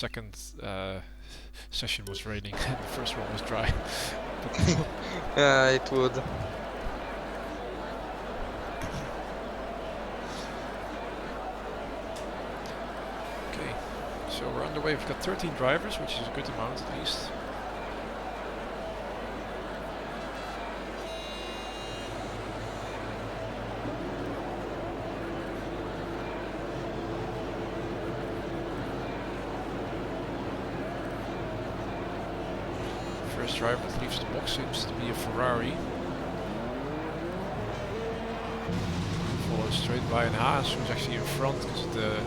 second session was raining and the first one was dry. Yeah, it would. Okay, so we're underway. We've got 13 drivers, which is a good amount at least. First driver that leaves the box seems to be a Ferrari. Followed straight by an Haas, who's actually in front because of the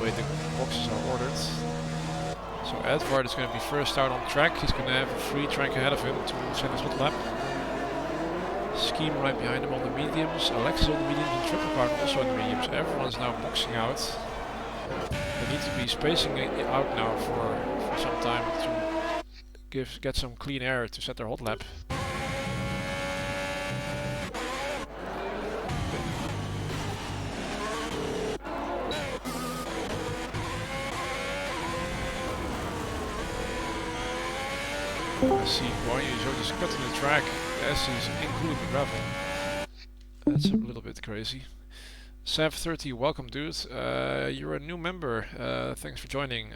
way the boxes are ordered. So Edvard is going to be first out on track. He's going to have a free track ahead of him to set his hot lap. Scheme right behind him on the mediums. Alex on the mediums and Triple Card also on the mediums. Everyone's now boxing out. They need to be spacing it out now for some time to get some clean air to set their hot lap. I see Guan Yu just cutting the track as he's including the gravel. That's a little bit crazy. Sav30, welcome dude. You're a new member. Thanks for joining.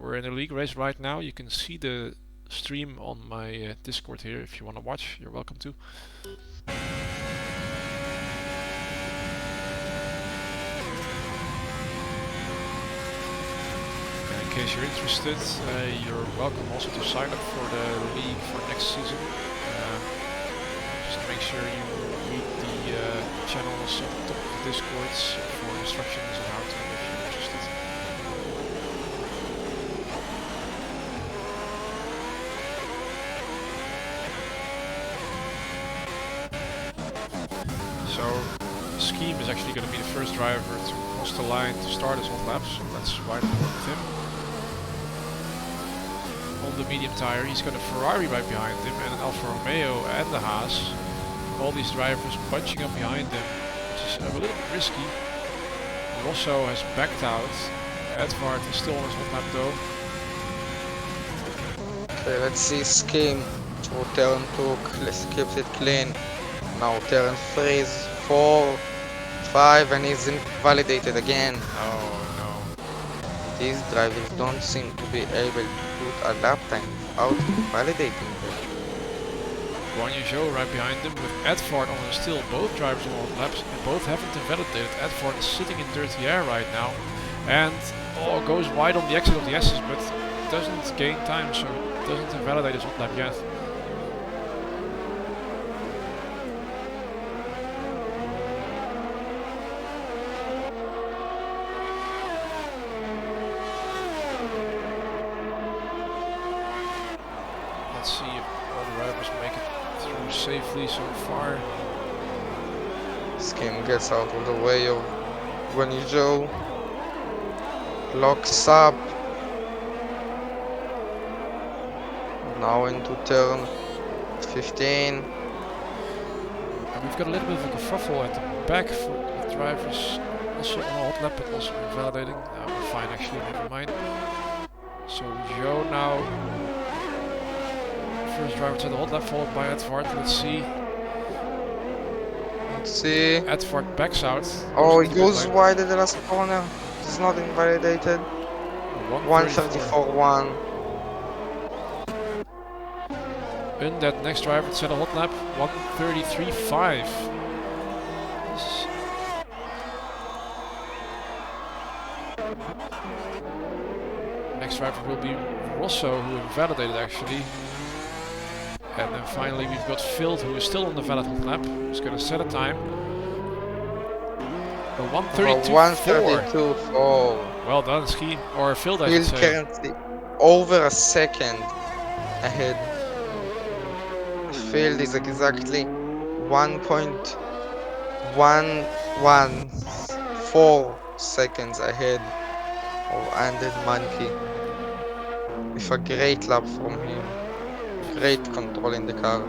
We're in a league race right now. You can see the stream on my Discord here if you want to watch. You're welcome to. In case you're interested, you're welcome also to sign up for the league for next season. Just make sure you read the channels at the top of the Discords for instructions on how to if you're interested. So, Scheme is actually going to be the first driver to cross the line to start his hot lap, so let's ride forward with him. On the medium tire, he's got a Ferrari right behind him and an Alfa Romeo and the Haas. All these drivers bunching up behind him, which is a little bit risky. Rosso has backed out. Edvard is still on his hot lap though. Okay, let's see Scheme through turn 2, let's keep it clean. Now turn 3 is 4, 5 and he's invalidated again. Oh no. These drivers don't seem to be able to put a lap time without invalidating them. Guan Yu right behind him with Edvard on his still. Both drivers on hot laps and both haven't invalidated. Edvard is sitting in dirty air right now and goes wide on the exit of the S's but doesn't gain time, so doesn't invalidate his hot lap yet. Let's see if all the drivers make it through safely so far. Scheme gets out of the way of Guanijo, locks up, now into turn 15. And we've got a little bit of a kerfuffle at the back for the drivers, also on a hot lap but also invalidating. We're fine actually, never mind. So Joe now, first driver to the hot lap followed by Edvard. Let's see. Edvard backs out. Oh, he goes wide at the last corner. It's not invalidated. 134.1. And that next driver to set a hot lap, 133.5. Next driver will be Rosso, who invalidated actually. And then finally we've got Field, who is still on the valid hot lap, who's going to set a time. A 132.4. Well done, Ski. Or Field, I should say. Currently over a second ahead. Field is exactly 1.114 seconds ahead of Anded Monkey. With a great lap from him. Great control in the car.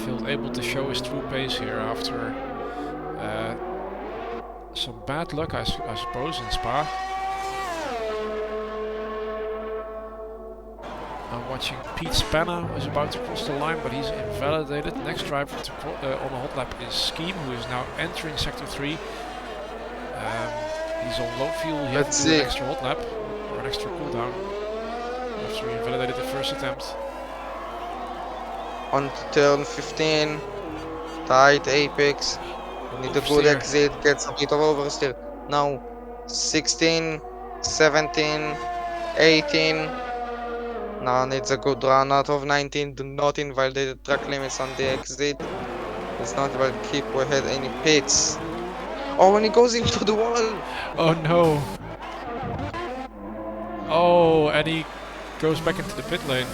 Field able to show his true pace here after some bad luck, I suppose, in Spa. watching Pete Spanner, who is about to cross the line, but he's invalidated. Next driver to on the hot lap is Scheme, who is now entering sector 3. He's on low fuel. He has to do an extra hot lap or an extra cooldown after he invalidated the first attempt. On to turn 15, tight apex. Need a good exit, gets a bit of oversteer. Now 16, 17, 18. Now needs a good run out of 19. Do not invalidate the track limits on the exit. It's not about keep ahead any pits. Oh, when he goes into the wall! Oh no! Oh, and he goes back into the pit lane.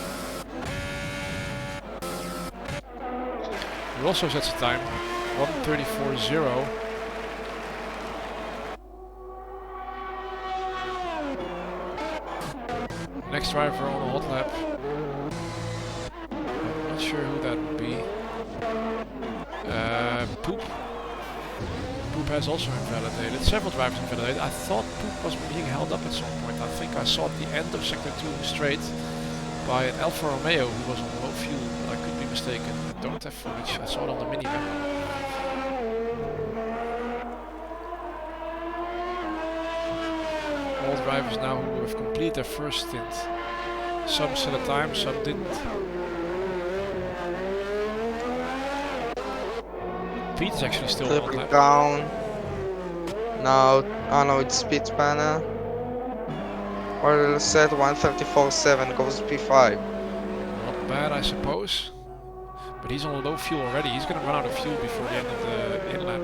He also sets a time, 1:34.0. Next driver on a hot lap. I'm not sure who that would be. Poop. Poop has also invalidated. Several drivers invalidated. I thought Poop was being held up at some point. I think I saw at the end of sector 2 straight by an Alfa Romeo who was on low fuel, but I could be mistaken. I don't have footage. I saw it on the minimap. All drivers now who have completed their first stint. Some set a time, some didn't. Pete is actually still on lap. Down. Now, oh no, it's Pete Spanner. Well set, 1:34.7 goes P5. Not bad, I suppose. But he's on low fuel already. He's going to run out of fuel before the end of the in-lap.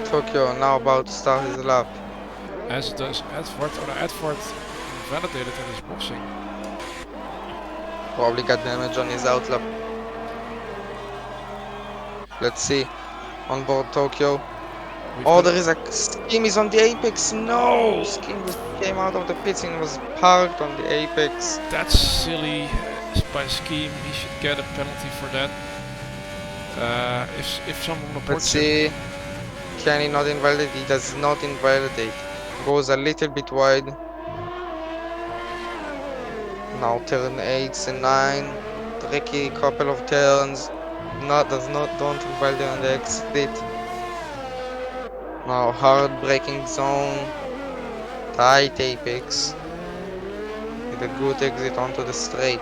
Tokyo now about to start his lap. As does Edvard. Edvard invalidated in his boxing. Probably got damage on his outlap. Let's see. On board Tokyo. Oh, there is a Scheme is on the apex. No! Scheme came out of the pits and was parked on the apex. That's silly by Scheme. He should get a penalty for that. If someone reports Let's see. Can he not invalidate? He does not invalidate. Goes a little bit wide. Now turn 8 and 9. Tricky couple of turns. Don't invalidate on the exit. Now hard braking zone. Tight apex. With a good exit onto the straight.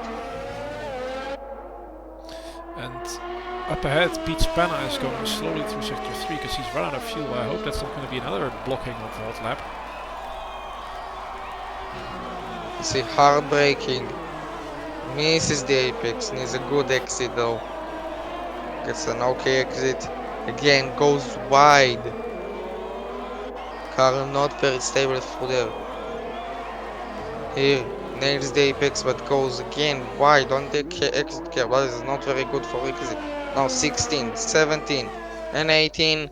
And up ahead, Pete Spanner is going slowly through sector 3 because he's run out of fuel. I hope that's not going to be another blocking of the hot lap. You see, hard braking. Misses the apex. Needs a good exit though. Gets an okay exit. Again, goes wide. Car not very stable through there. Here, nails the apex but goes again wide on the exit curve. That is not very good for exit. Now 16, 17 and 18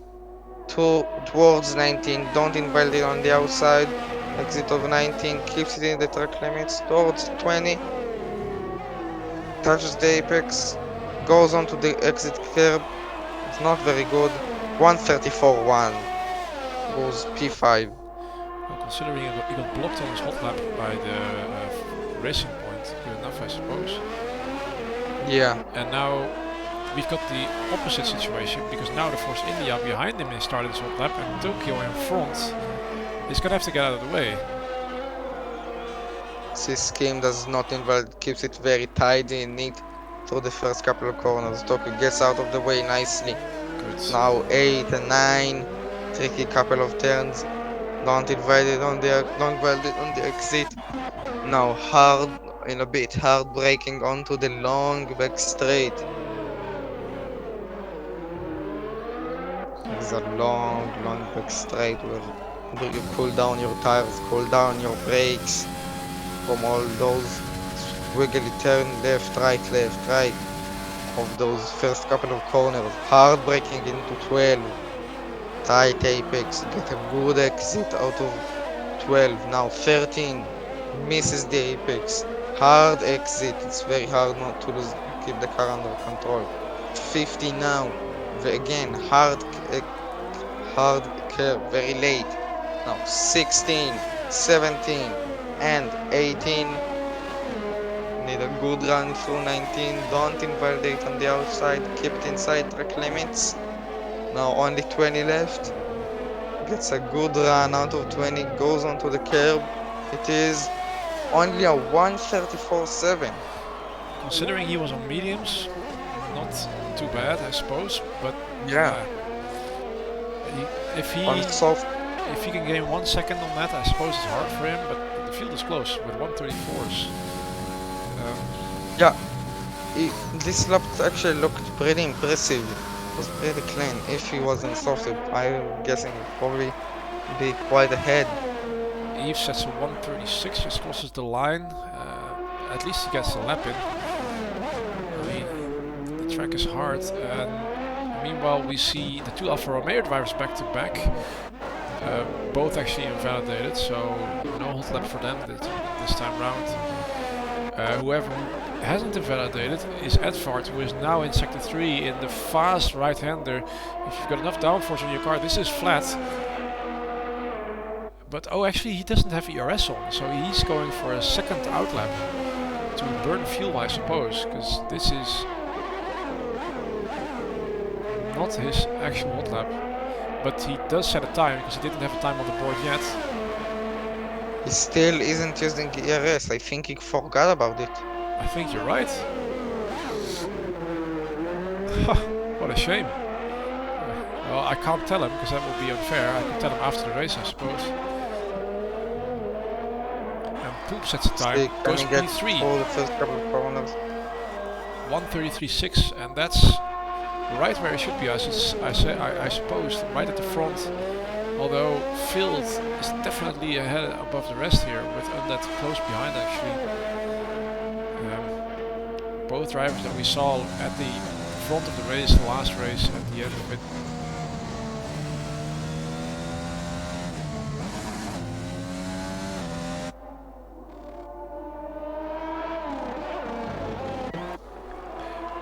towards 19. Don't invalidate on the outside. Exit of 19, keeps it in the track limits towards 20. Touches the apex, goes onto the exit curb. It's not very good. 1:34.1 goes P5. Well, considering he got blocked on his hot lap by the racing point, good enough I suppose. Yeah. And now we've got the opposite situation because now the Force India behind him is started his hot lap and Tokyo in front is gonna have to get out of the way. This Scheme does not invalidate, keeps it very tidy and neat through the first couple of corners. Tokyo gets out of the way nicely. Good. Now 8 and 9, tricky couple of turns. Don't invalidate on the exit. Now hard braking onto the long back straight. It's a long back straight where you cool down your tires, cool down your brakes from all those wiggly turn left, right of those first couple of corners. Hard braking into 12. Tight apex, get a good exit out of 12. Now 13, misses the apex. Hard exit, it's very hard not to keep the car under control. 50 now, again hard curve, very late. Now 16, 17, and 18. Need a good run through 19. Don't invalidate on the outside. Keep it inside track limits. Now only 20 left. Gets a good run out of 20. Goes onto the curb. It is only a 1:34.7. Considering he was on mediums, not too bad, I suppose. But Yeah. if On soft. he can gain 1 second on that, I suppose it's hard for him. But the field is close with 1:34s. Yeah. This lap actually looked pretty impressive. It was pretty clean. If he wasn't soft, I'm guessing he'd probably be quite ahead. Eve sets a 1:36, just crosses the line. At least he gets a lap in. I mean, the track is hard, and meanwhile we see the two Alfa Romeo drivers back to back, both actually invalidated, so no hold lap for them this time round. Whoever hasn't invalidated is Edvard, who is now in sector 3 in the fast right-hander. If you've got enough downforce on your car, this is flat. But oh, actually he doesn't have ERS on, so he's going for a second outlap to burn fuel, I suppose, because this is not his actual hot lap. But he does set a time, because he didn't have a time on the board yet. He still isn't using ERS. I think he forgot about it. I think you're right. What a shame. Well, I can't tell him, because that would be unfair. I could tell him after the race, I suppose. And Poop sets a time, goes P3. For the first couple of corners. 1:33.6, and that's right where it should be, I suppose, right at the front. Although Field is definitely ahead above the rest here, with Undead close behind actually. Both drivers that we saw at the front of the race, the last race, at the end of it.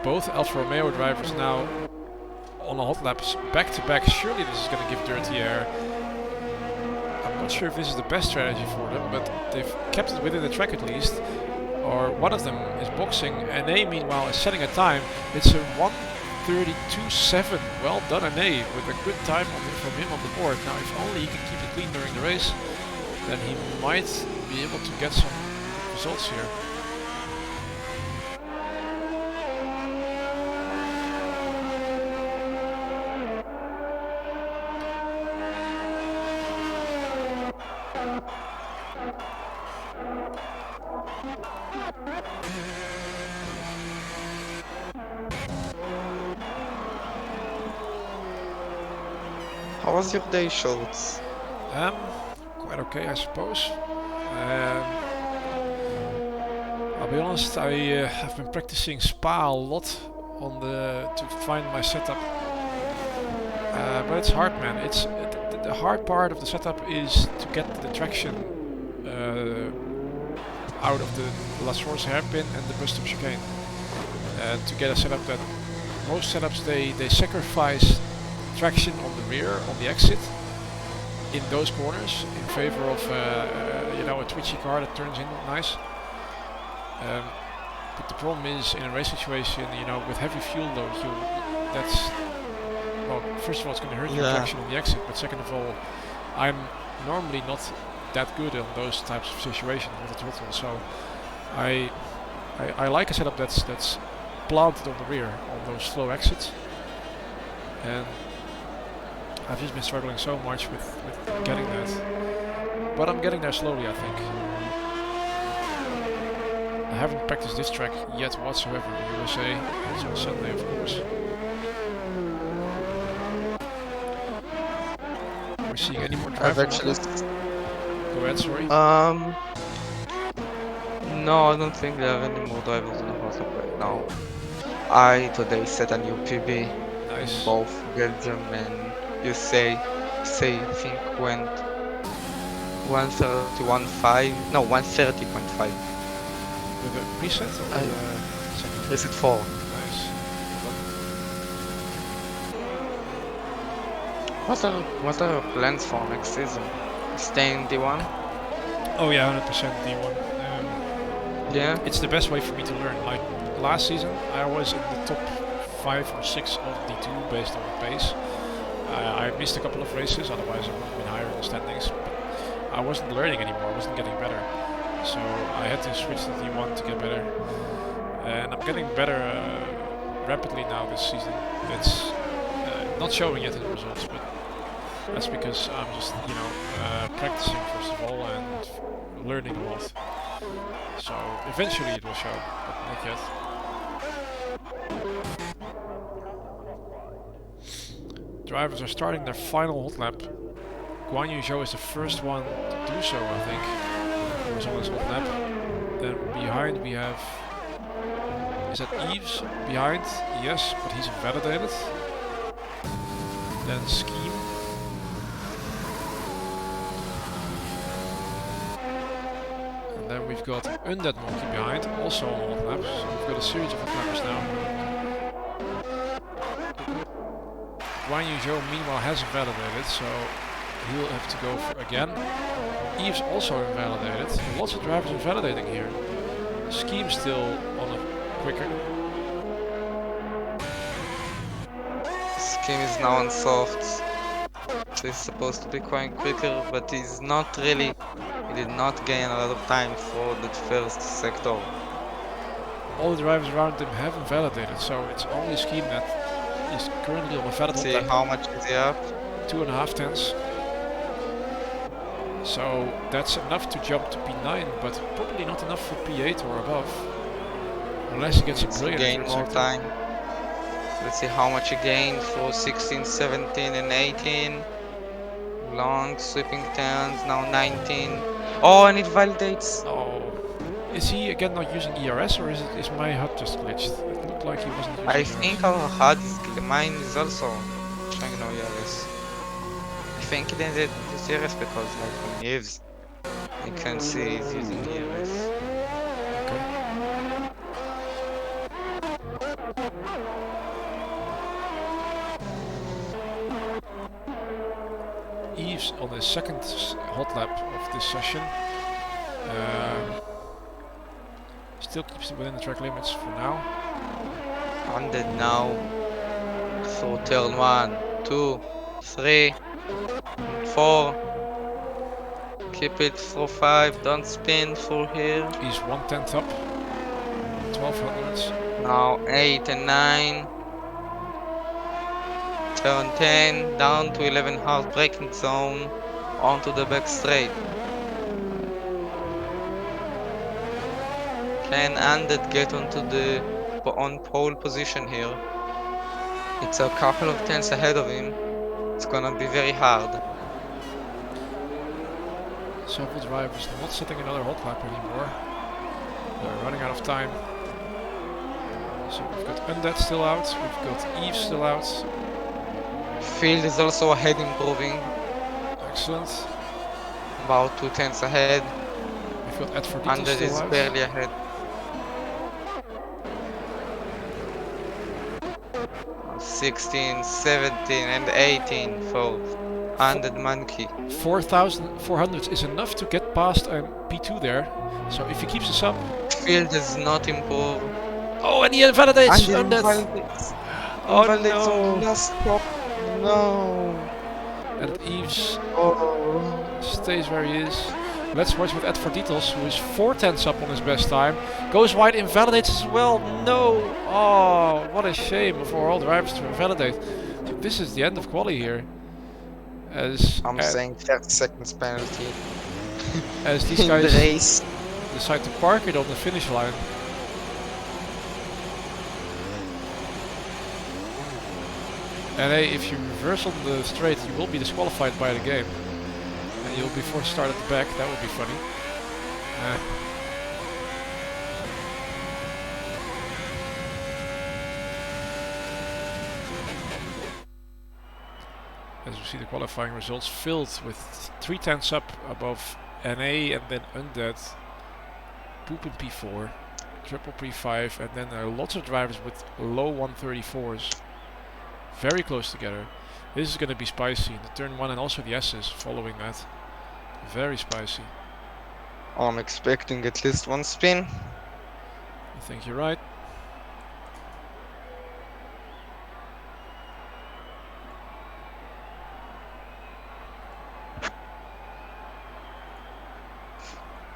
Both Alfa Romeo drivers now on a hot laps back to back. Surely this is going to give dirty air. I'm not sure if this is the best strategy for them, but they've kept it within the track at least. Or one of them is boxing, and A meanwhile is setting a time. It's a 1:32.7. Well done, A, with a good time from him on the board. Now if only he can keep it clean during the race, then he might be able to get some results here. How was your day, Schultz? Quite okay, I suppose. I'll be honest, I have been practicing Spa a lot to find my setup. But it's hard, man. It's the hard part of the setup is to get the traction out of the La Source hairpin and the bus stop chicane. To get a setup that most setups they sacrifice traction on the rear, on the exit, in those corners, in favor of a twitchy car that turns in nice. But the problem is, in a race situation, with heavy fuel load, well, first of all, it's going to hurt your traction on the exit, but second of all, I'm normally not that good on those types of situations with the throttle, so I like a setup that's planted on the rear, on those slow exits. And I've just been struggling so much with getting that. But I'm getting there slowly, I think. I haven't practiced this track yet whatsoever in USA. It's on Sunday, of course. We're seeing any more drivers? Go ahead, sorry. No, I don't think there are any more drivers in the house right now. I today set a new PB. Nice. Both Belgium and USA, I think went 1:31.5. No, 1:30.5. With a preset or preset 4. Nice. What are your plans for next season? staying D1? Oh yeah, 100% D1. Yeah. It's the best way for me to learn. Like last season, I was in the top 5 or 6 of D2 based on the pace. I missed a couple of races, otherwise I would have been higher in the standings. But I wasn't learning anymore, I wasn't getting better. So I had to switch to D1 to get better. And I'm getting better rapidly now this season. It's not showing yet in the results, but that's because I'm just, practicing first of all and learning a lot. So eventually it will show, but not yet. Drivers are starting their final hot lap. Guan Yu Zhou is the first one to do so, I think. He was on his hot lap. Then behind we have... Is that Yves behind? Yes, but he's invalidated. Then Scheme. And then we've got Undead Monkey behind, also on hot laps. So we've got a series of hot lappers now. Guan Yu Zhou meanwhile has invalidated, so he'll have to go for again. Yves also invalidated. Lots of drivers invalidating here. Scheme still on a quicker. Scheme is now on soft. So he's supposed to be quite quicker, but he's not really. He did not gain a lot of time for the first sector. All the drivers around him have invalidated, so it's only Scheme that is currently on a valid See lap. how much is he up? 2.5 tenths. So that's enough to jump to P9, but probably not enough for P8 or above. Unless he gets a brilliant gain more sector. time. Let's see how much he gained for 16, 17 and 18. Long sweeping turns, now 19. Oh, and it validates. Oh. Is he again not using ERS, or is my HUD just glitched? It looked like he wasn't using I ERS. think our HUD is mine is also showing no ERS. I think it ended this ERS because like when Yves, you can see he's using ERS. Okay. Yves on his second hot lap of this session. Still keeps it within the track limits for now. 100 now. So turn 1, 2, 3, 4. Keep it for 5, don't spin for here. He's 1/10 up. 1200s. Now 8 and 9. Turn 10, down to 11 hard braking zone, onto the back straight. Can Undead get on pole position here? It's a couple of tenths ahead of him. It's gonna be very hard. Several drivers not setting another hot lap anymore. They're running out of time. So we've got Undead still out, we've got Yves still out. Field is also ahead, improving. Excellent. About 2 tenths ahead. We've got Edford Undead still is out. barely ahead. 16, 17 and 18 for Undead Monkey. 4,400 is enough to get past P2 there. So if he keeps this up... Field does not improve. Oh, and he invalidates Undead Undead! invalidates. Oh Invalidates on no! last stop. No. And Yves Oh. stays where he is. Let's watch with Edford who is 4/10 up on his best time. Goes wide, invalidates as well. No! Oh, what a shame for all drivers to invalidate. So this is the end of quali here. As I'm saying 30 seconds penalty. as these in the guys race. decide to park it on the finish line. And hey, if you reverse on the straight, you will be disqualified by the game. And you'll be forced to start at the back, that would be funny. As you see, the qualifying results filled with 3 tenths up above NA, and then Undead, Poop in P4, Triple P5, and then there are lots of drivers with low 134s. Very close together. This is going to be spicy. The turn 1 and also the S's following that. Very spicy. I'm expecting at least one spin. I think you're right.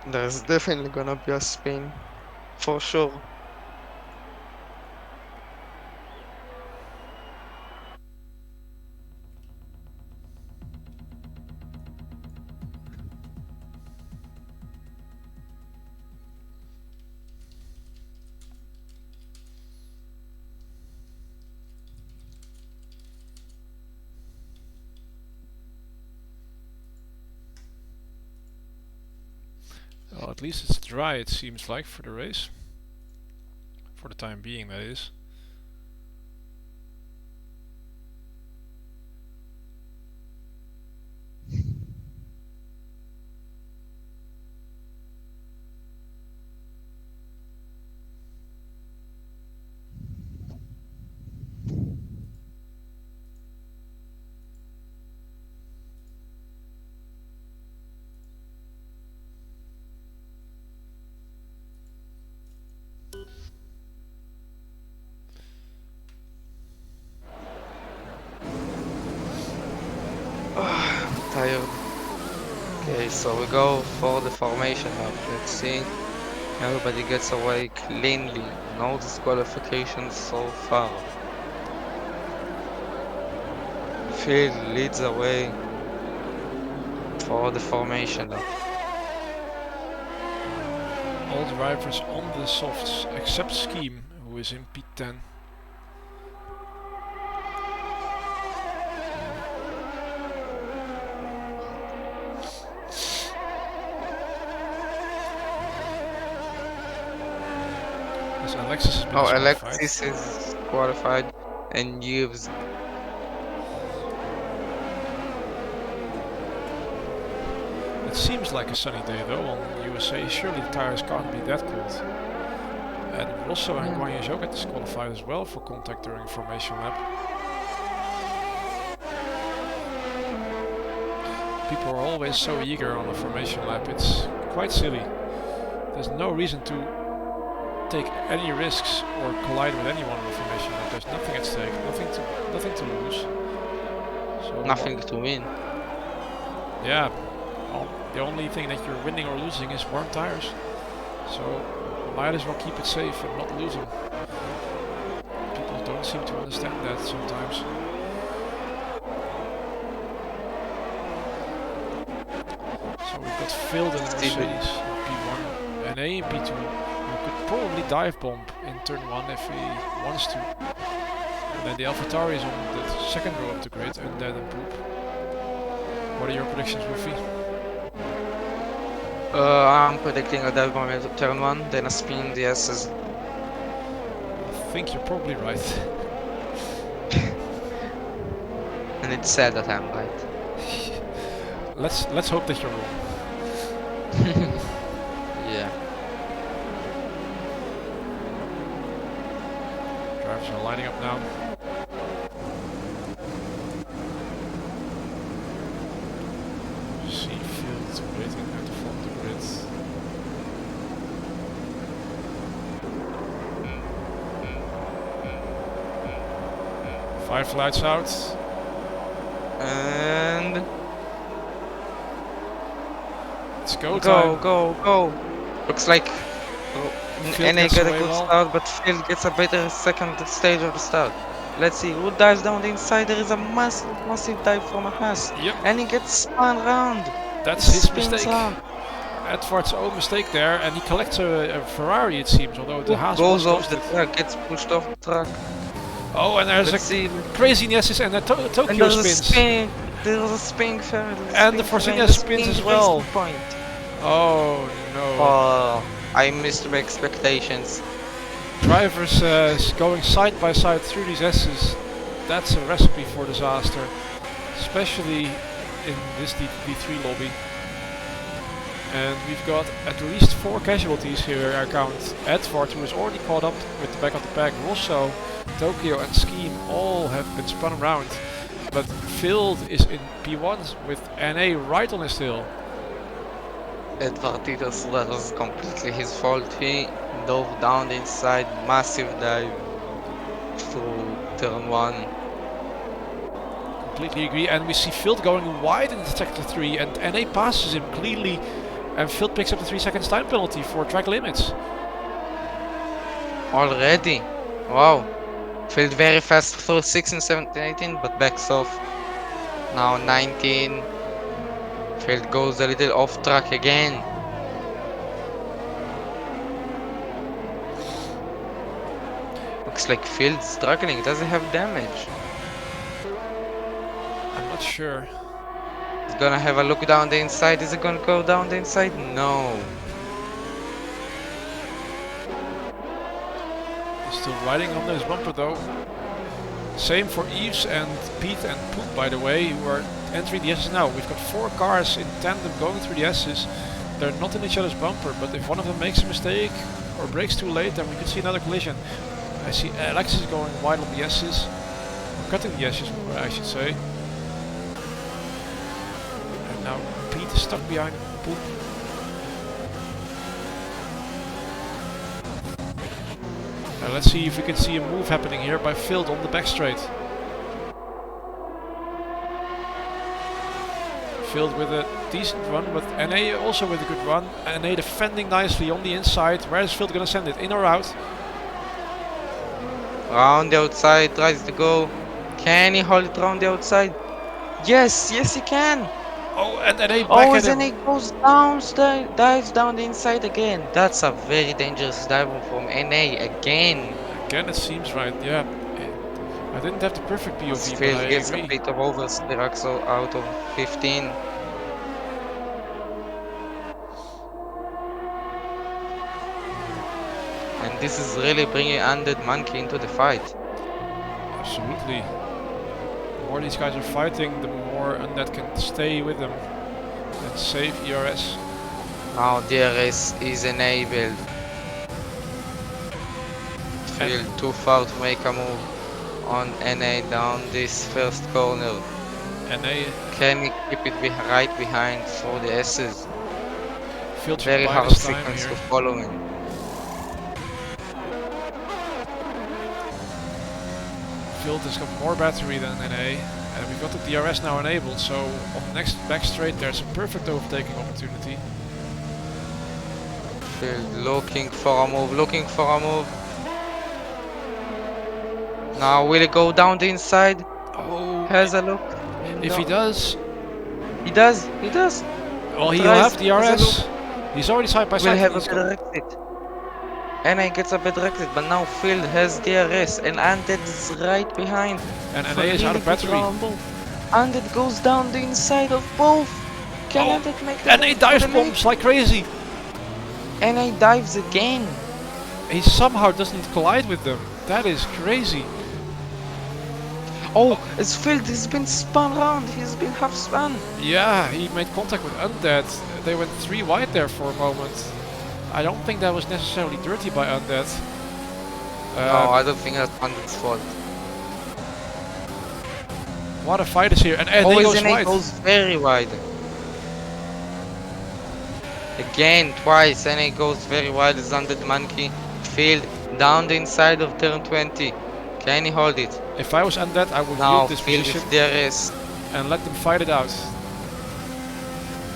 There's definitely gonna be a spin, for sure. Well, at least it's dry, it seems like, for the race. For the time being, that is. I'm tired. Okay, so we go for the formation now. Let's see. Everybody gets away cleanly. No disqualifications so far. Phil leads the way for the formation lap. All drivers on the softs except Scheme, who is in P10. Yes, Alexis has been Oh, disqualified. Alexis is qualified and Yves. It seems like a sunny day though on USA. Surely the tires can't be that cold. And Rosso and Guanyu Zhou get disqualified as well for contact during formation lap. People are always so eager on a formation lap, it's quite silly. There's no reason to take any risks or collide with anyone on a formation lap. There's nothing at stake, nothing to lose. So Nothing to win. yeah, the only thing that you're winning or losing is warm tires. So might as well keep it safe and not losing. People don't seem to understand that sometimes. So we've got Phil in Mercedes in P1 and A in P2, who could probably dive bomb in turn 1 if he wants to. And then the AlphaTauri is on the second row of the grid and then poop. What are your predictions, Wolfie? I'm predicting a dive bomb at turn 1, then a spin in the S's. I think you're probably right. And it's sad that I'm right. Let's hope that you're wrong. Yeah. Drivers are lining up now. See Field waiting at the front of the grid. Five lights out. And It's go time. go. Looks like Field NA gets got a away good well. start, but Phil gets a better second stage of the start. Let's see who dives down the inside. There is a massive dive from a Haas. Yep, And he gets spun round. that's his Spins mistake. round. Edvard's own mistake there, and he collects a Ferrari, it seems, although the Haas Goes was off the ghosted. track, gets pushed off the track. Oh, and there's Let's a see. craziness and a And Tokyo there's a spins. spin. There's a spin fair. And the Forcinia spins as well. Point. Oh no. Oh, I missed my expectations. Drivers going side by side through these S's, that's a recipe for disaster, especially in this D3 lobby. And we've got at least 4 casualties here, I count. Edvard, who is already caught up with the back of the pack, Rosso, Tokyo and Scheme all have been spun around. But Field is in P1 with NA right on his tail. Edvarditos, that was completely his fault. He dove down the inside, massive dive through turn 1. Completely agree. And we see Field going wide in sector 3, and NA passes him cleanly, and Field picks up the 3 seconds time penalty for track limits. Already? Wow. Field very fast through 16, 17, 18, but backs off. Now 19. Field goes a little off track again. Looks like Field's struggling, does he have damage? I'm not sure. He's gonna have a look down the inside. Is he gonna go down the inside? No. He's still riding on his bumper though. Same for Yves and Pete and Poop, by the way, who are entering the S's now. We've got 4 cars in tandem going through the S's. They're not in each other's bumper, but if one of them makes a mistake or brakes too late, then we could see another collision. I see Alexis going wide on the S's, or cutting the S's, I should say. And now Pete is stuck behind Poop. Let's see if we can see a move happening here by Field on the back straight. Field with a decent run, but NA also with a good run. NA defending nicely on the inside. Where is Field gonna send it? In or out? Round the outside, tries to go. Can he hold it round the outside? Yes, yes he can. Oh, and NA back Oh, at him. then he goes down, dives down the inside again. That's a very dangerous dive from NA again. Again, it seems right. Yeah, I didn't have the perfect POV, but Field I gets a agree. bit of oversteer, so out of 15. And this is really bringing Undead Monkey into the fight. Absolutely. The more these guys are fighting, the more Undead can stay with them and save ERS. Now DRS is enabled. Field too far to make a move on NA down this first corner. NA Can he keep it right behind for the S's? Field should Very buy hard this time sequence here. to follow him. Field has got more battery than NA, and we've got the DRS now enabled, so on the next back straight there's a perfect overtaking opportunity. Field looking for a move, looking for a move. Now will he go down the inside? Oh, Has a look. if No. he does, He does, he does. well, he'll Tries, have has a DRS. He's already side by Will side. have a He's got- better exit. NA gets a better exit, but now Field has DRS and Undead is right behind. and For NA is out really of good battery. rumble. Undead goes down the inside of both. Can Oh, Undead make the NA move dives for the lead? bombs like crazy. NA dives again. He somehow doesn't collide with them. That is crazy. Oh, his Field has been spun around. He's been half spun. Yeah, he made contact with Undead. They went 3 wide there for a moment. I don't think that was necessarily dirty by Undead. No, I don't think that's Undead's fault. What a fight is here, and NA Always goes NA wide. goes very wide. Again, twice NA goes very wide as Undead Monkey. Field down the inside of turn 20. Can he hold it? If I was Undead, I would Now yield this Field position with DRS. and let them fight it out.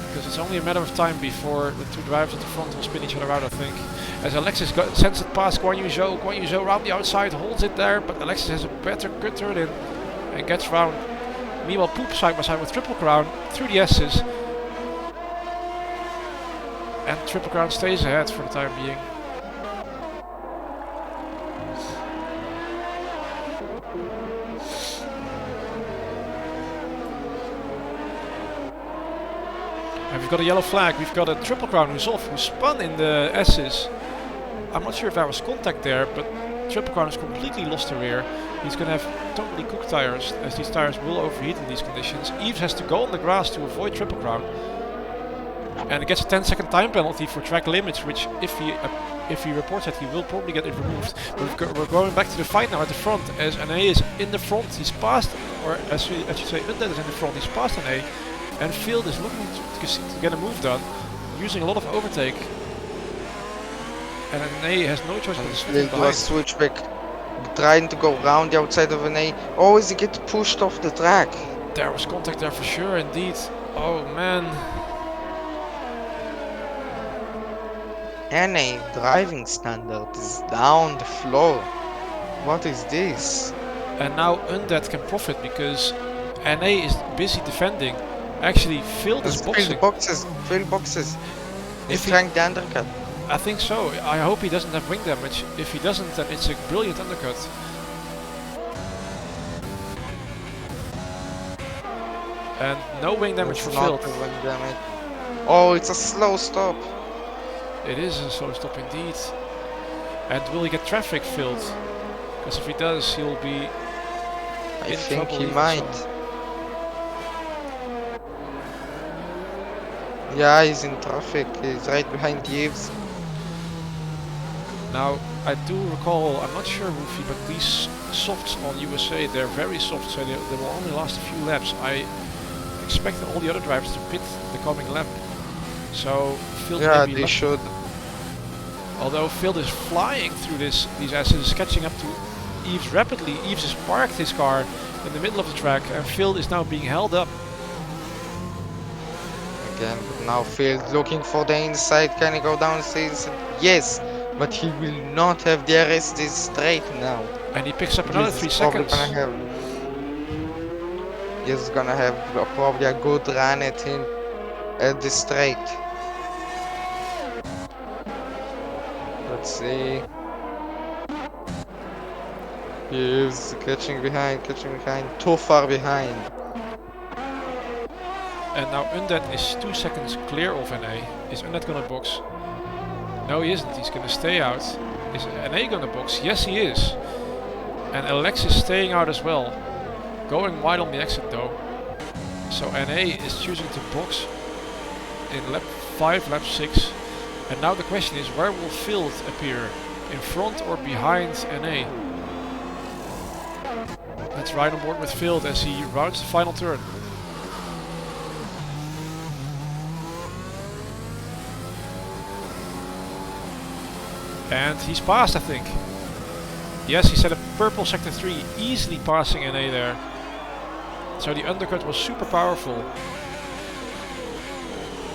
Because it's only a matter of time before the 2 drivers at the front will spin each other out, I think. As Alexis sends it past Guan Yu Zhou around the outside, holds it there, but Alexis has a better good turn in and gets round. Meanwhile, Poop side by side with Triple Crown through the S's. And Triple Crown stays ahead for the time being. And we've got a yellow flag. We've got a Triple Crown who's off, who spun in the S's. I'm not sure if there was contact there, but Triple Crown has completely lost the rear. He's going to have totally cooked tires, as these tires will overheat in these conditions. Yves has to go on the grass to avoid Triple Crown. And it gets a 10-second time penalty for track limits, which if he reports that, he will probably get it removed. But we're going back to the fight now at the front, as NA is in the front. He's passed, or as you say, Undead is in the front. He's past NA, and Field is looking to get a move done. using a lot of overtake. And NA has no choice but to switch They'll do a behind. switchback, trying to go round the outside of NA. Oh, is he get pushed off the track? There was contact there for sure, indeed. Oh man. NA driving standard is down the floor. What is this? And now Undead can profit because NA is busy defending. Actually, Field is Fill boxing. the boxes, fill boxes. He's If he- trying the undercut. I think so. I hope he doesn't have wing damage. If he doesn't, then it's a brilliant undercut. And no wing damage for It's not Field. the wing damage. Oh, it's a slow stop. It is a slow stop indeed. And will he get traffic filled? Because if he does, he'll be I in think trouble he even might. so. Yeah, he's in traffic. He's right behind Yves. Now, I do recall, I'm not sure Woofy, but these softs on USA, they're very soft, so they will only last a few laps. I expect all the other drivers to pit the coming lap. So, Field Yeah, may be they lucky. should. Although Field is flying through these S's, catching up to Yves rapidly. Yves has parked his car in the middle of the track, and Field is now being held up. Again, now Field looking for the inside. Can he go down the inside? Yes, but he will not have the RS this straight now. And he picks up another 3 He's probably seconds. He's gonna have probably a good run at him at the straight. Let's see. He's catching behind, too far behind. And now Undead is 2 seconds clear of NA. Is Undead gonna box? No, he isn't. He's gonna stay out. Is NA gonna box? Yes, he is. And Alex is staying out as well. Going wide on the exit though. So NA is choosing to box in lap 5, lap 6. And now the question is, where will Field appear? In front or behind NA? Let's ride on board with Field as he routes the final turn. And he's passed, I think. Yes, he set a purple sector 3, easily passing NA there. So the undercut was super powerful.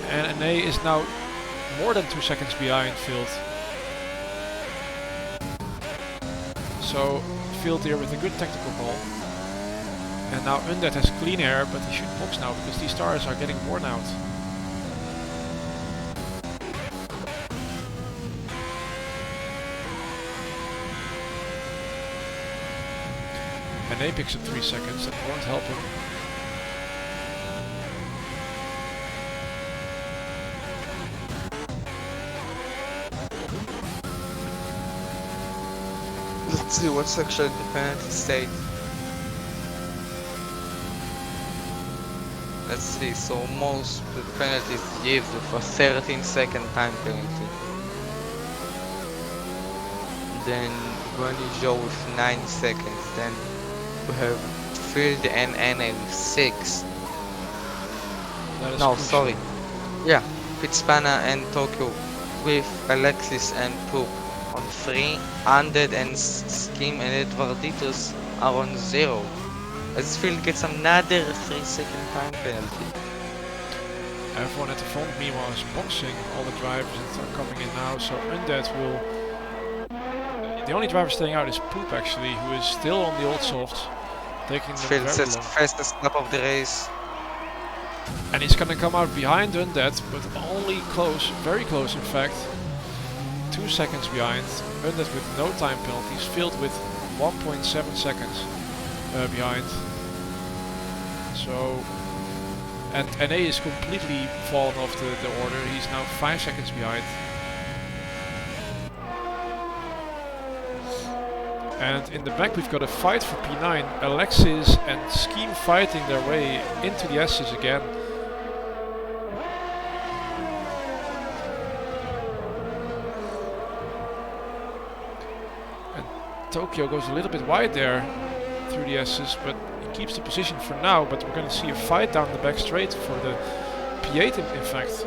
And NA is now more than 2 seconds behind Field. So Field here with a good tactical call. And now Undead has clean air, but he should box now because these tires are getting worn out. And they picks up 3 seconds, that won't help him. Let's see what's actually the penalty state. Let's see, so most the penalties give with a 13-second time penalty. Then Joe with 9 seconds. Then we have Field and NA with 6. That is No, crucial. sorry. Yeah, Pitspana and Tokyo with Alexis and Poop on 3. Undead and Skim and Edvarditos are on 0. As Field gets another 3-second time penalty. Everyone at the front meanwhile is boxing, all the drivers that are coming in now, so Undead will... The only driver staying out is Poop actually, who is still on the old softs, taking them Field very sets long. fastest lap of the race. And he's gonna come out behind Undead, but only close, very close in fact. 2 seconds behind. Undead with no time penalties, Field with 1.7 seconds behind. So... And NA is completely fallen off the order, he's now 5 seconds behind. And in the back we've got a fight for P9. Alexis and Scheme fighting their way into the S's again. And Tokyo goes a little bit wide there through the S's, but he keeps the position for now. But we're going to see a fight down the back straight for the P8 in fact.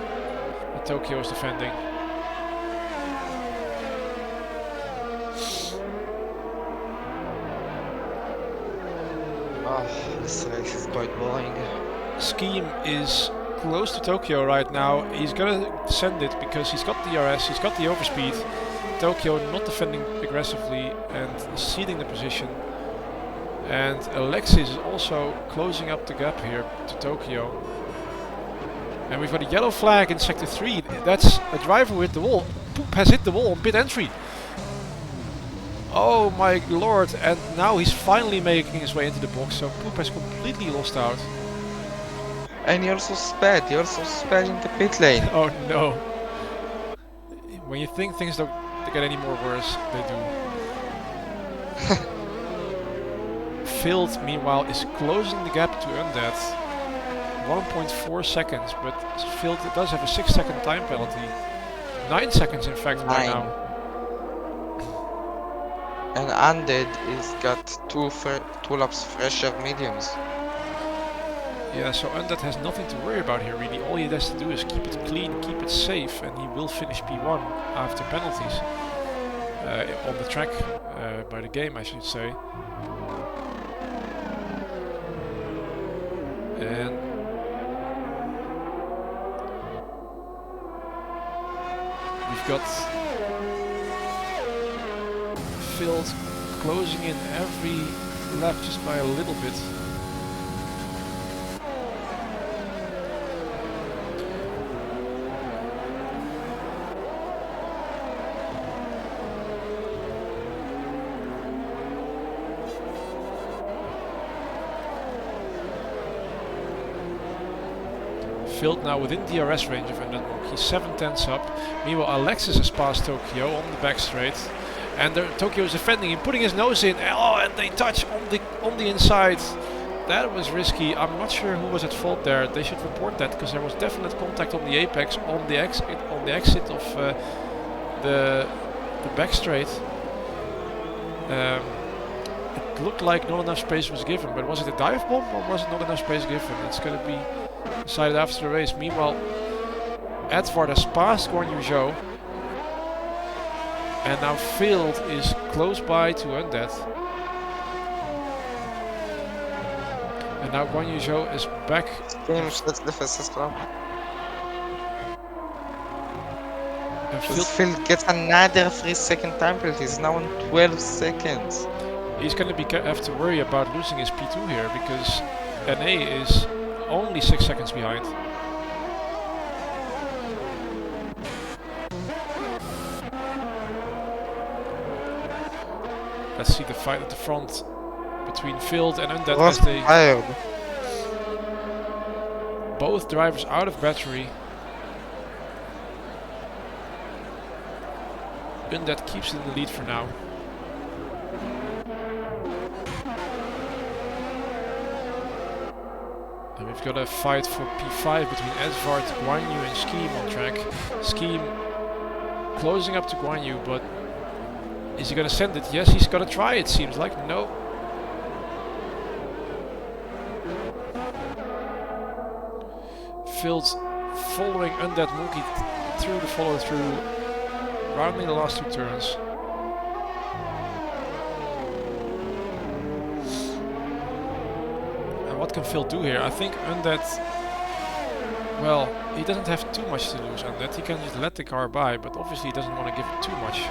that Tokyo is defending. Oh, this race is quite boring. Scheme is close to Tokyo right now. He's gonna send it because he's got the DRS, he's got the overspeed. Tokyo not defending aggressively and ceding the position. And Alexis is also closing up the gap here to Tokyo. And we've got a yellow flag in sector 3. That's a driver with the wall. Poop has hit the wall on pit entry. Oh my lord, and now he's finally making his way into the box, so Poop has completely lost out. And you're so sped in the pit lane. Oh no. When you think things don't get any more worse, they do. Field, meanwhile, is closing the gap to Undead. 1.4 seconds, but Field does have a 6-second time penalty. 9 seconds in fact by now. And Undead is got two laps fresher mediums. Yeah, so Undead has nothing to worry about here really. All he has to do is keep it clean, keep it safe, and he will finish P1 after penalties. On the track, by the game I should say. And we've got Field closing in every lap just by a little bit. Field now within DRS range of Undead. He's 7/10 up. Meanwhile, Alexis has passed Tokyo on the back straight, and Tokyo is defending him, putting his nose in. Oh, and they touch on the inside. That was risky. I'm not sure who was at fault there. They should report that because there was definite contact on the apex on the exit of the back straight. It looked like not enough space was given, but was it a dive bomb or was it not enough space given? It's going to be decided after the race. Meanwhile, Edvard has passed Guan Yu Zhou, and now Field is close by to Undead. And now Guan Yu Zhou is back. Games, that's the fastest lap. And Field gets another 3-second time penalty. He's now on 12 seconds. He's going to have to worry about losing his P2 here because NA is only 6 seconds behind. Let's see the fight at the front between Field and Undead as they both drivers out of battery. Undead keeps in the lead for now. And we've got a fight for P5 between Edvard, Guan Yu and Scheme on track. Scheme closing up to Guan Yu, but is he gonna send it? Yes, he's gonna try, it seems like. No. Fields following Undead Monkey through the follow through, rounding the last 2 turns. What can Phil do here? I think Undead, well, he doesn't have too much to lose. Undead, he can just let the car by, but obviously he doesn't want to give it too much.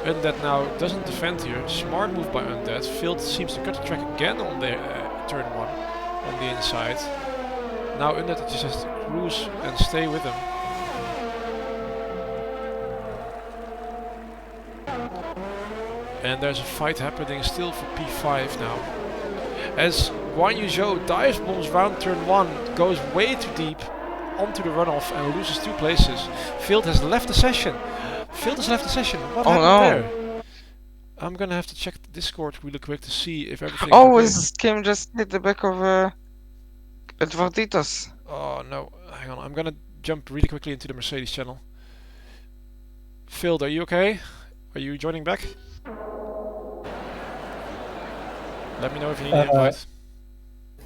Undead now doesn't defend here. Smart move by Undead. Field seems to cut the track again on the turn 1 on the inside. Now Undead just has to cruise and stay with him. And there's a fight happening still for P5 now. As Guan Yu Zhou dive bombs round turn 1, goes way too deep onto the runoff and loses 2 places. Field has left the session. What happened there? I'm gonna have to check the Discord really quick to see if everything. Oh, his Kim just hit the back of Edvarditos. Oh no, hang on. I'm gonna jump really quickly into the Mercedes channel. Field, are you okay? Are you joining back? Let me know if you need an invite.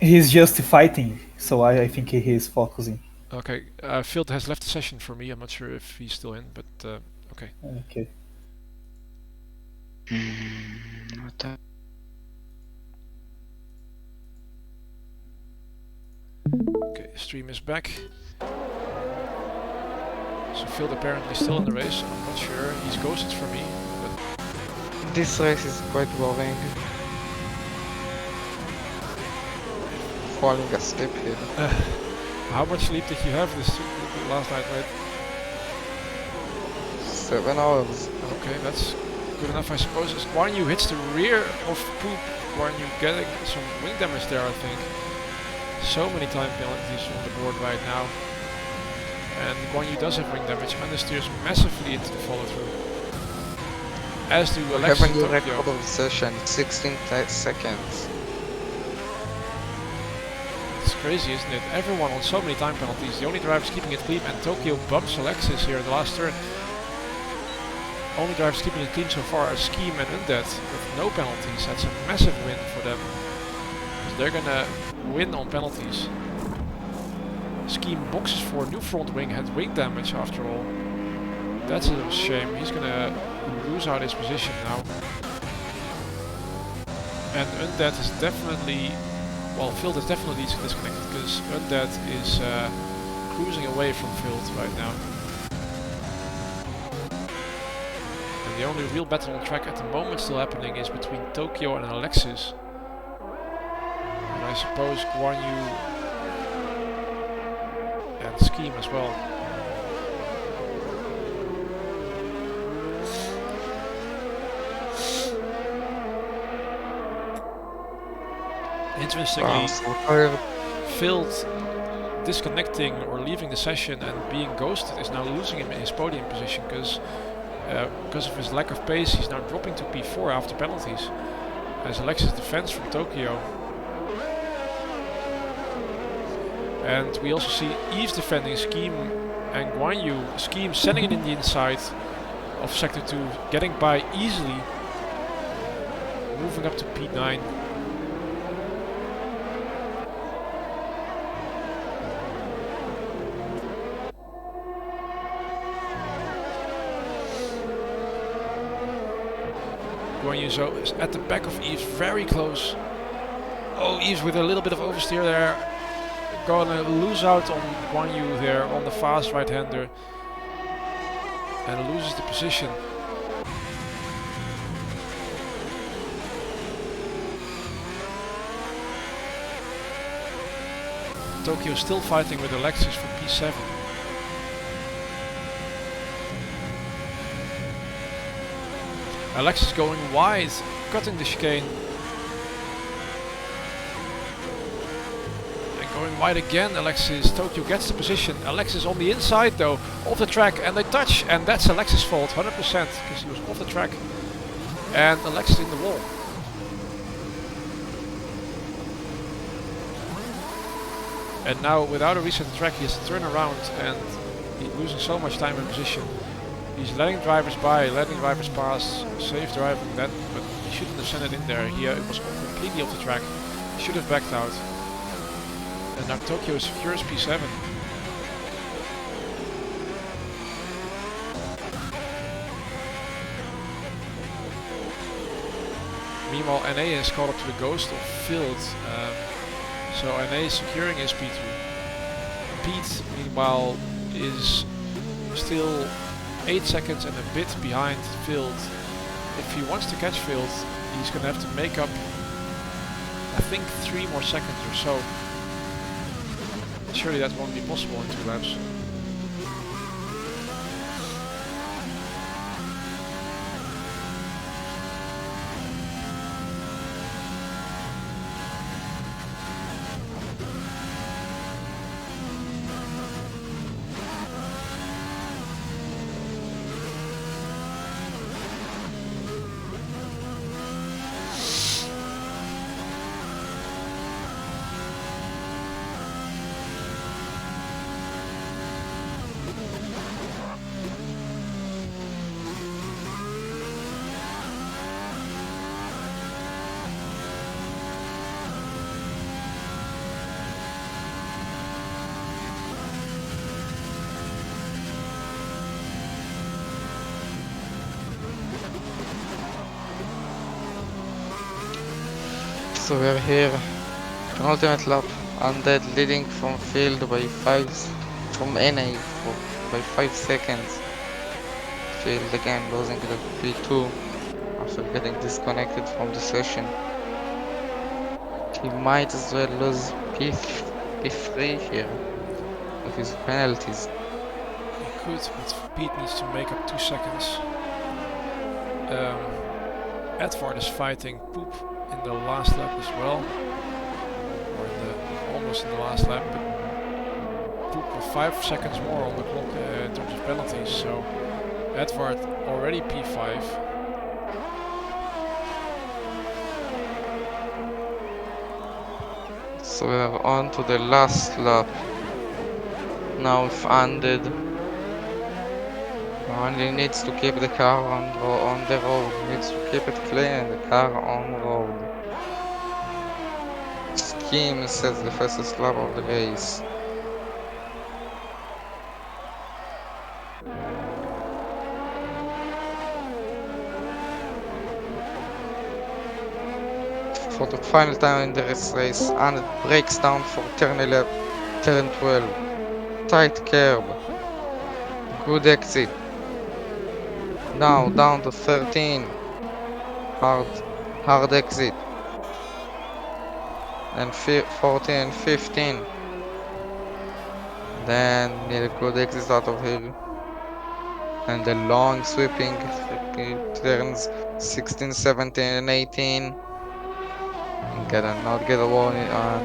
He's just fighting, so I think he is focusing. Okay, Field has left the session for me. I'm not sure if he's still in, but okay. Okay. Okay, stream is back. So Field apparently still in the race. I'm not sure. He's ghosted for me, but This race is quite boring. Falling asleep here. how much sleep did you have this last night, right? 7 hours. Okay, that's good enough, I suppose. As Guan Yu hits the rear of Poop, Guan Yu getting some wing damage there, I think. So many time penalties on the board right now. And Guan Yu does have wing damage. Understeers massively into the follow-through. As do Alexis Having a and Tokyo. record of the session, 16 seconds. It's crazy, isn't it? Everyone on so many time penalties. The only drivers keeping it clean, and Tokyo bumps Alexis here in the last turn. Only drivers keeping it clean so far are Scheme and Undead with no penalties. That's a massive win for them. They're gonna win on penalties. Scheme boxes for new front wing, had wing damage after all. That's a shame. He's gonna lose out his position now. And Undead is definitely, well, Field is definitely disconnected because Undead is cruising away from Field right now. And the only real battle on track at the moment still happening is between Tokyo and Alexis. And I suppose Guan Yu and Scheme as well. Interestingly, Field disconnecting or leaving the session and being ghosted is now losing him in his podium position because of his lack of pace. He's now dropping to P4 after penalties as Alexis defends from Tokyo. And we also see Yves defending Scheme and Guan Yu. Scheme sending it in the inside of Sector 2, getting by easily, moving up to P9. Guan Yu so is at the back of Yves, very close. Oh, Yves with a little bit of oversteer there. Gonna lose out on Guan Yu there on the fast right-hander and loses the position. Tokyo still fighting with Alexis for P7. Alexis going wide, cutting the chicane. Going wide again, Alexis. Tokyo gets the position. Alexis on the inside though, off the track, and they touch, and that's Alexis' fault, 100%, because he was off the track. And Alexis in the wall. And now, without a reset track, he has to turn around, and he's losing so much time in position. He's letting drivers by, letting drivers pass, safe driving that, but he shouldn't have sent it in there. He was completely off the track. He should have backed out. And now Tokyo secures P7. Meanwhile, NA is caught up to the ghost of Field. So NA is securing his P2. Pete, meanwhile, is still 8 seconds and a bit behind Field. If he wants to catch Field, he's going to have to make up, I think, 3 more seconds or so. Surely that won't be possible in 2 laps. So we're here, penultimate lap, Undead leading from field by 5, from NA by 5 seconds. Field again losing the P2 after getting disconnected from the session. He might as well lose P3 here with his penalties. He could, but Pete needs to make up 2 seconds. Edvard is fighting Poop in the last lap as well, or almost in the last lap, but Poop with 5 seconds more on the clock in terms of penalties, so Edvard already P5. So we're on to the last lap. Now if Undead only needs to keep the car on the road, needs to keep it clean, the car on road. Scheme sets the fastest lap of the race. For the final time in the race, Undead breaks down for turn 12. Tight curb. Good exit. Now down to 13. Hard exit. And 14 and 15. Then need a good exit out of here. And the long sweeping turns 16, 17 and 18. And not get a warning on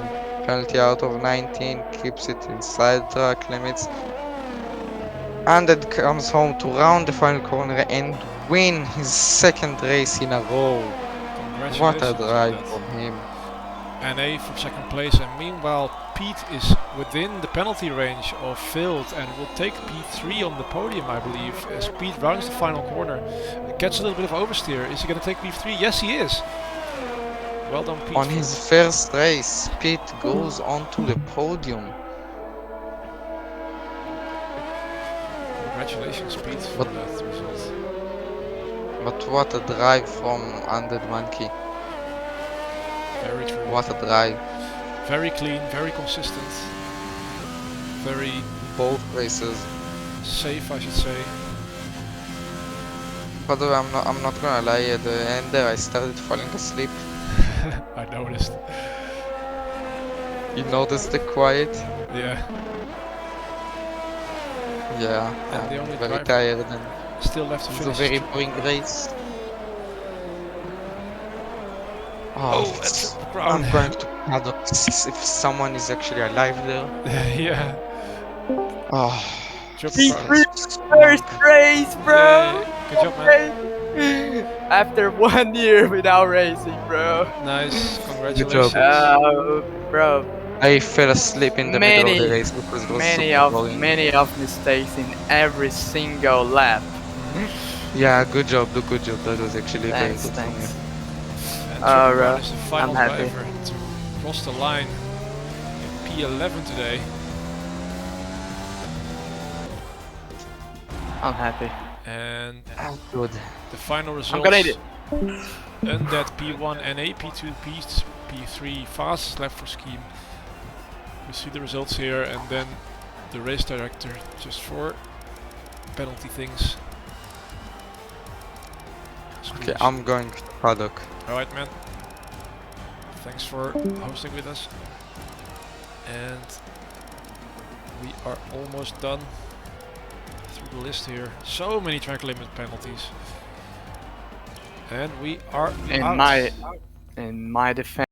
penalty out of 19. Keeps it inside track limits. And it comes home to round the final corner and win his second race in a row. What a drive from him. NA for second place, and meanwhile Pete is within the penalty range of Field and will take P3 on the podium, I believe, as Pete rounds the final corner. Gets a little bit of oversteer. Is he going to take P3? Yes, he is. Well done, Pete. On his first race, Pete goes onto the podium. Congratulations, Pete, for that result. But what a drive from Undead Monkey. Very true. What a drive. Very clean, very consistent. Very... both races. Safe, I should say. By the way, I'm not gonna lie, at the end there I started falling asleep. I noticed. You noticed the quiet? Yeah. Yeah, And the I'm only very tired and still left to it's a finish. very boring race. Oh, that's the ground. I'm going to paddock if someone is actually alive there. Yeah. Oh, First race, bro! Yay. Good job, man. After 1 year without racing, bro. Nice, Good job. congratulations. Bro. I fell asleep in the middle of the race because it was super boring. Many of mistakes in every single lap. Yeah, good job, good job. That was actually very good from Thanks. you. And Alright, is the final I'm happy. driver to cross the line in P11 today. I'm happy. And Good. the final results. I'm gonna eat it. Undead P1 NA, P2 P3 fastest lap for Scheme. We see the results here, and then the race director just for penalty things. Okay, I'm going to paddock. Alright, man. Thanks for hosting with us. And we are almost done through the list here. So many track limit penalties. And we are out. In my defense.